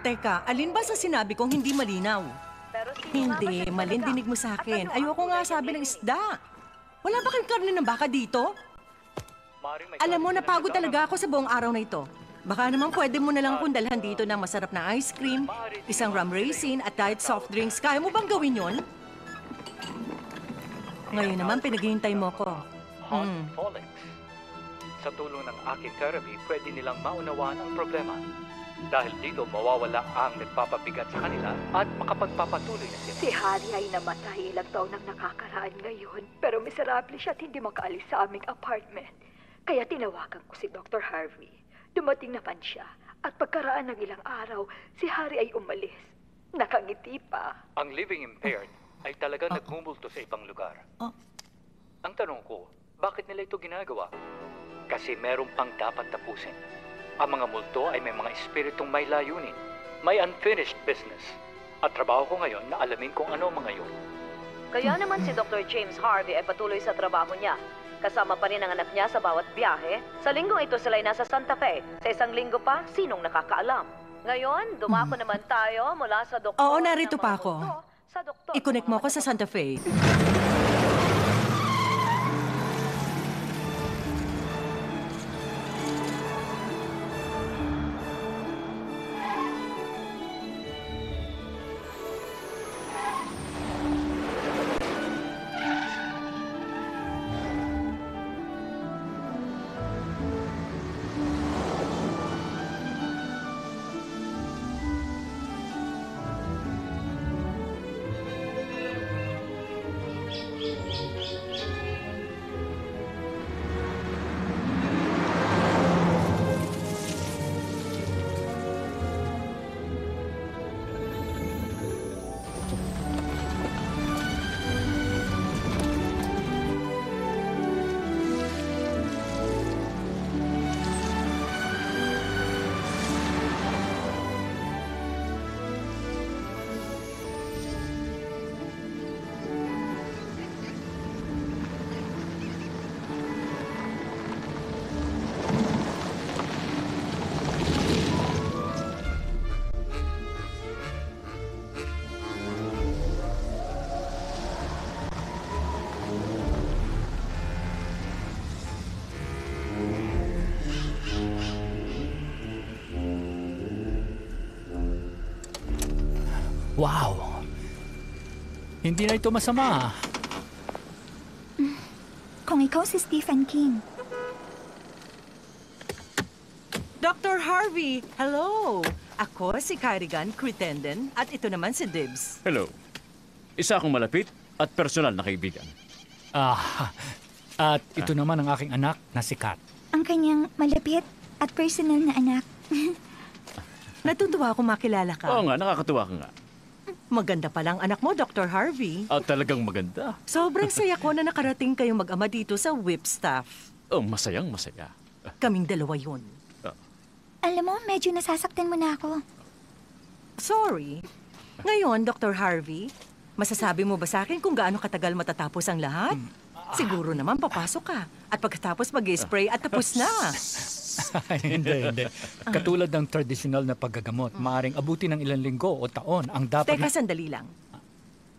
Teka, alin ba sa sinabi kong hindi malinaw? Hindi, maling dinig mo sa akin. Ayoko nga sabi ng isda. Wala ba kang karne ng baka dito? Alam mo, napagod talaga ako sa buong araw na ito. Baka naman pwede mo na lang akong dalhan dito ng masarap na ice cream, isang rum raisin at diet soft drinks. Kaya mo bang gawin yon? Ngayon naman, pinaghihintay mo ko. Sa tulong ng aking therapy, pwede nilang maunawaan ang problema. Dahil dito, mawawala ang nagpapabigat sa kanila at makapagpapatuloy na sila. Si Harry ay namatay ilang taon nang nakakaraan ngayon, pero miserable siya at hindi makaalis sa aming apartment. Kaya tinawagan ko si Dr. Harvey. Dumating naman siya at pagkaraan ng ilang araw, si Harry ay umalis. Nakangiti pa. Ang living impaired ay talagang nagmumulto sa ibang lugar. Ang tanong ko, bakit nila ito ginagawa? Kasi meron pang dapat tapusin. Ang mga multo ay may mga espiritong may layunin, may unfinished business. At trabaho ko ngayon na alamin kung ano mga yun. Kaya naman si Dr. James Harvey ay patuloy sa trabaho niya. Kasama pa rin ang anak niya sa bawat biyahe. Sa linggong ito sila'y nasa Santa Fe. Sa isang linggo pa, sinong nakakaalam? Ngayon, dumako naman tayo mula sa doktor. Oo, narito pa ako. I-connect mo ako sa Santa Fe. Wow! Hindi na ito masama. Kung ikaw si Stephen King. Dr. Harvey, hello! Ako si Carrigan Crittenden at ito naman si Dibs. Hello. Isa akong malapit at personal na kaibigan. At ito naman ang aking anak na si Kat. Ang kanyang malapit at personal na anak. Natutuwa akong makilala ka. Oo nga, nakakatuwa ka nga. Maganda palang anak mo, Dr. Harvey. At talagang maganda. Sobrang saya ko na nakarating kayong mag-ama dito sa whip staff. Oh, masayang masaya. Kaming dalawa yun. Alam mo, medyo nasasaktan mo na ako. Sorry. Ngayon, Dr. Harvey, masasabi mo ba sa akin kung gaano katagal matatapos ang lahat? Siguro naman papasok ka. At pagkatapos mag-spray at tapos na. Hindi. Katulad ng tradisyonal na paggagamot, maaaring abutin ng ilang linggo o taon ang dapat Teka, sandali lang.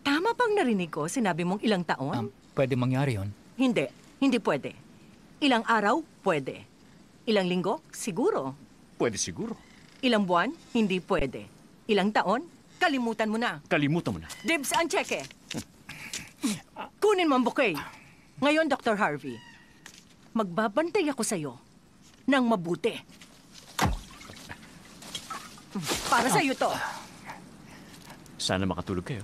Tama pang narinig ko, sinabi mong ilang taon? Pwede mangyari yon. Hindi pwede. Ilang araw, pwede. Ilang linggo, siguro. Pwede siguro. Ilang buwan, hindi pwede. Ilang taon, kalimutan mo na. Kalimutan mo na. Dibs ang tseke. Kunin mo ang bouquet. Ngayon, Dr. Harvey, magbabantay ako sa'yo ng mabuti. Para sa'yo to. Sana makatulog kayo.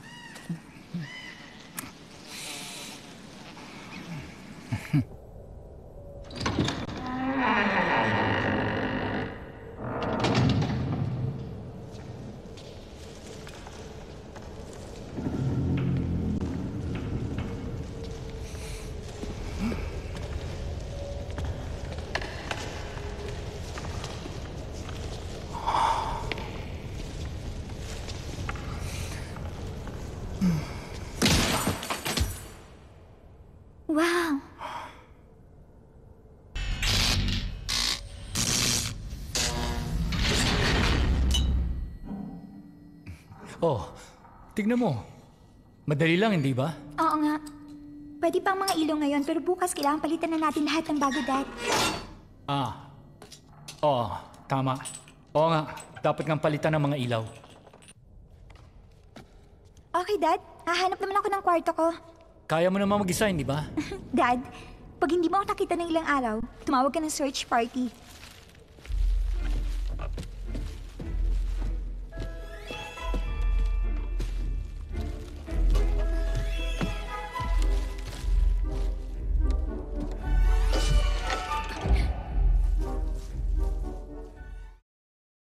Wow! Oh, tignan mo. Madali lang, hindi ba? Oo nga. Pwede pang mga ilaw ngayon, pero bukas kailangan palitan na natin lahat ng bago, Dad. Oo, tama. Oo nga, dapat ngang palitan ng mga ilaw. Okay, Dad. Hahanap naman ako ng kwarto ko. Kaya mo naman mag-isa, hindi ba? Dad, pag hindi mo ako nakita ng ilang araw, tumawag ka ng search party.